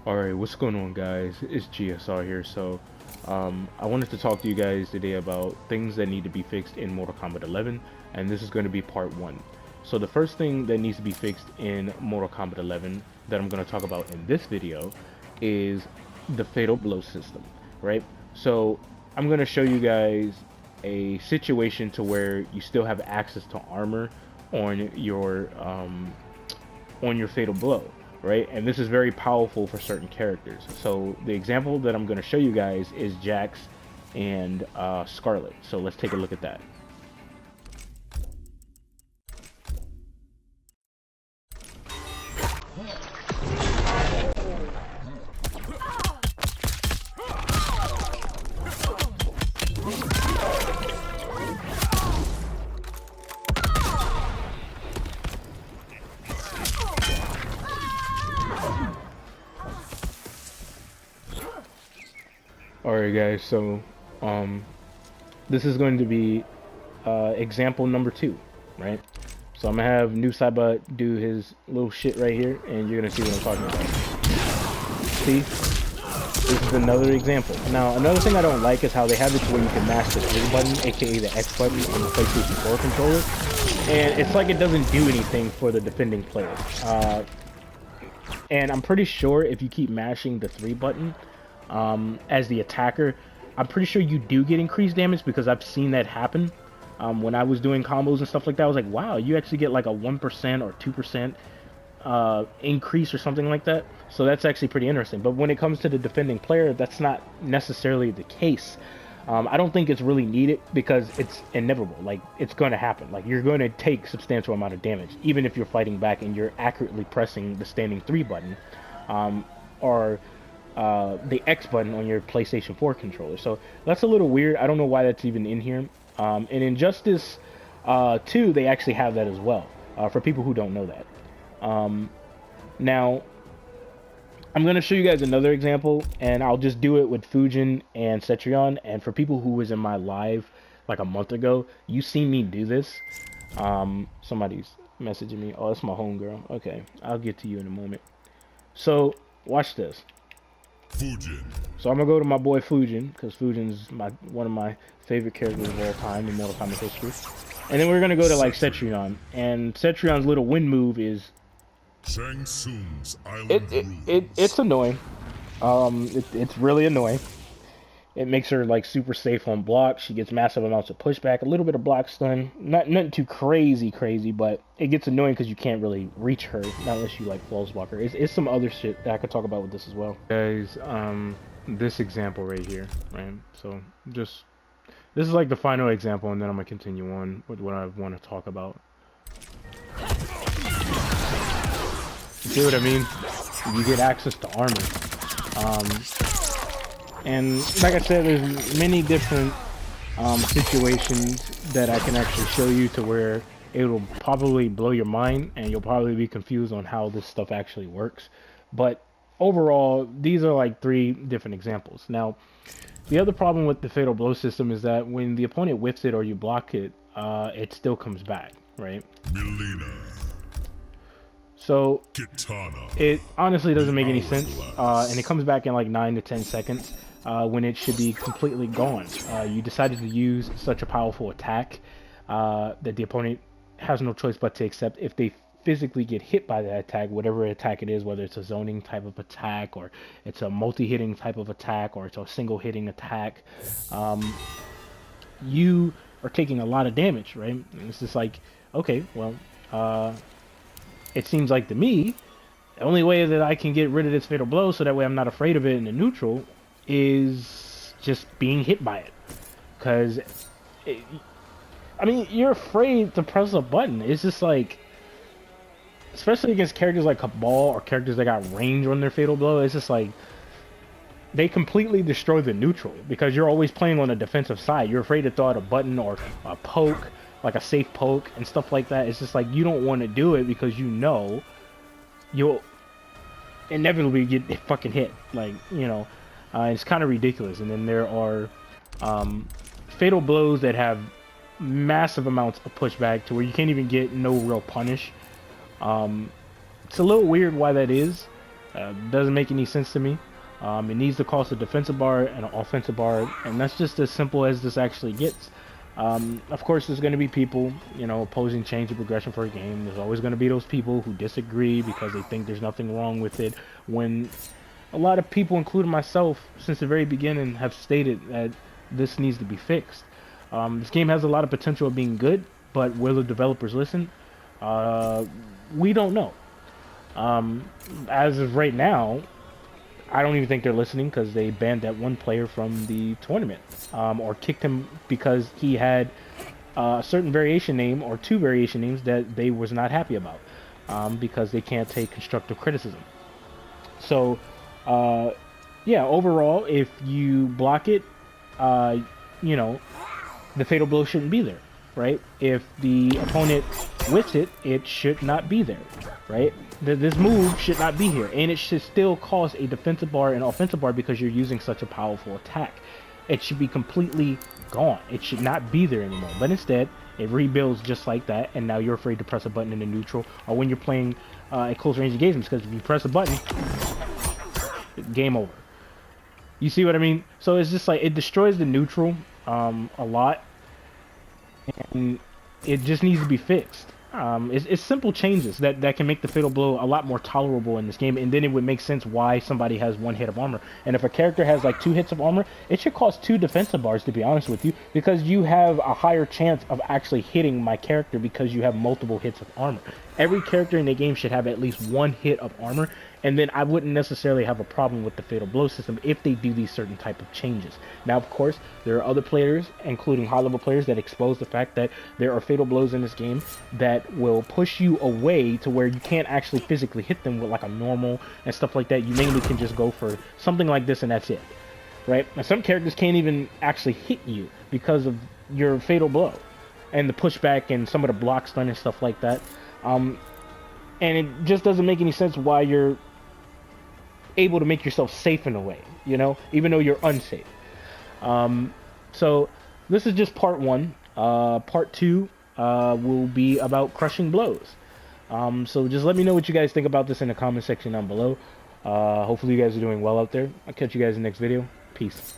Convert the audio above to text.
Alright, what's going on, guys? It's GSR here. I wanted to talk to you guys today about things that need to be fixed in Mortal Kombat 11, and this is going to be part 1. So the first thing that needs to be fixed in Mortal Kombat 11 that I'm going to talk about in this video is the Fatal Blow system, right? So I'm going to show you guys a situation to where you still have access to armor on your Fatal Blow, right? And this is very powerful for certain characters. So the example that I'm going to show you guys is Jax and Scarlet. So let's take a look at that. Alright guys, so this is going to be example number 2, right? So I'm gonna have New Saiba do his little shit right here, and you're gonna see what I'm talking about. See? This is another example. Now, another thing I don't like is how they have it to where you can mash the 3 button, aka the X button, on the PlayStation 4 controller, and it's like it doesn't do anything for the defending player. And I'm pretty sure if you keep mashing the 3 button, as the attacker, I'm pretty sure you do get increased damage, because I've seen that happen when I was doing combos and stuff like that. I was like, wow, you actually get like a 1% or 2% increase or something like that. So that's actually pretty interesting. But when it comes to the defending player, that's not necessarily the case. I don't think it's really needed, because it's inevitable. Like, it's going to happen. Like, you're going to take substantial amount of damage, even if you're fighting back and you're accurately pressing the standing 3 button, or the X button on your PlayStation 4 controller. So that's a little weird. I don't know why that's even in here. And in Injustice 2, they actually have that as well, for people who don't know that. Now, I'm going to show you guys another example, and I'll just do it with Fujin and Cetrion. And for people who was in my live like a month ago, you seen me do this. Somebody's messaging me. Oh, that's my homegirl. Okay, I'll get to you in a moment. So, watch this. Fujin. So I'm gonna go to my boy Fujin, because Fujin's one of my favorite characters of all time in Mortal Kombat history. And then we're gonna go to like Cetrion, and Cetrion's little wind move is Shang Tsung's Island it's annoying. It's really annoying. It makes her like super safe on block. She gets massive amounts of pushback, a little bit of block stun. Nothing too crazy, but it gets annoying because you can't really reach her, not unless you like flawless block her. It's some other shit that I could talk about with this as well. Guys, this example right here, right? So this is like the final example, and then I'm gonna continue on with what I want to talk about. You see what I mean? You get access to armor. And like I said, there's many different situations that I can actually show you to where it will probably blow your mind, and you'll probably be confused on how this stuff actually works. But overall, these are like 3 different examples. Now, the other problem with the Fatal Blow system is that when the opponent whiffs it or you block it, it still comes back, right? Milena. So Kitana. it honestly doesn't make any sense, and it comes back in like 9 to 10 seconds. When it should be completely gone. You decided to use such a powerful attack that the opponent has no choice but to accept if they physically get hit by that attack, whatever attack it is, whether it's a zoning type of attack, or it's a multi-hitting type of attack, or it's a single-hitting attack. You are taking a lot of damage, right? And it's just like, okay, well, it seems like to me, the only way that I can get rid of this Fatal Blow so that way I'm not afraid of it in the neutral is just being hit by it. Because, I mean, you're afraid to press a button. It's just like, especially against characters like Cabal or characters that got range on their Fatal Blow, it's just like, they completely destroy the neutral because you're always playing on the defensive side. You're afraid to throw out a button or a poke, like a safe poke and stuff like that. It's just like, you don't want to do it because you know you'll inevitably get fucking hit. Like, you know, it's kind of ridiculous. And then there are Fatal Blows that have massive amounts of pushback to where you can't even get no real punish. It's a little weird why that is. Doesn't make any sense to me. It needs to cost a defensive bar and an offensive bar, and that's just as simple as this actually gets. Of course, there's going to be people, you know, opposing change of progression for a game. There's always going to be those people who disagree because they think there's nothing wrong with it, when a lot of people, including myself, since the very beginning, have stated that this needs to be fixed. This game has a lot of potential of being good, but will the developers listen? We don't know. As of right now, I don't even think they're listening because they banned that one player from the tournament, or kicked him because he had a certain variation name or two variation names that they was not happy about, because they can't take constructive criticism. So, yeah, overall, if you block it, you know, the fatal blow shouldn't be there, right? If the opponent whiffs it, it should not be there, right? This move should not be here, and it should still cause a defensive bar and offensive bar because you're using such a powerful attack. It should be completely gone. It should not be there anymore, but instead, it rebuilds just like that, and now you're afraid to press a button in the neutral, or when you're playing at close range engagements, because if you press a button, game over. You see what I mean? So it's just like, it destroys the neutral a lot, and it just needs to be fixed. It's simple changes that can make the fatal blow a lot more tolerable in this game, and then it would make sense why somebody has one hit of armor. And if a character has like 2 hits of armor, it should cost 2 defensive bars, to be honest with you, because you have a higher chance of actually hitting my character because you have multiple hits of armor. Every character in the game should have at least 1 hit of armor, and then I wouldn't necessarily have a problem with the fatal blow system if they do these certain type of changes. Now, of course, there are other players, including high-level players, that expose the fact that there are fatal blows in this game that will push you away to where you can't actually physically hit them with like a normal and stuff like that. You mainly can just go for something like this and that's it, right? And some characters can't even actually hit you because of your fatal blow and the pushback and some of the block stun and stuff like that. And it just doesn't make any sense why you're able to make yourself safe in a way, you know, even though you're unsafe. So this is just part 1. Part 2 will be about crushing blows. So just let me know what you guys think about this in the comment section down below. Hopefully you guys are doing well out there. I'll catch you guys in the next video. Peace.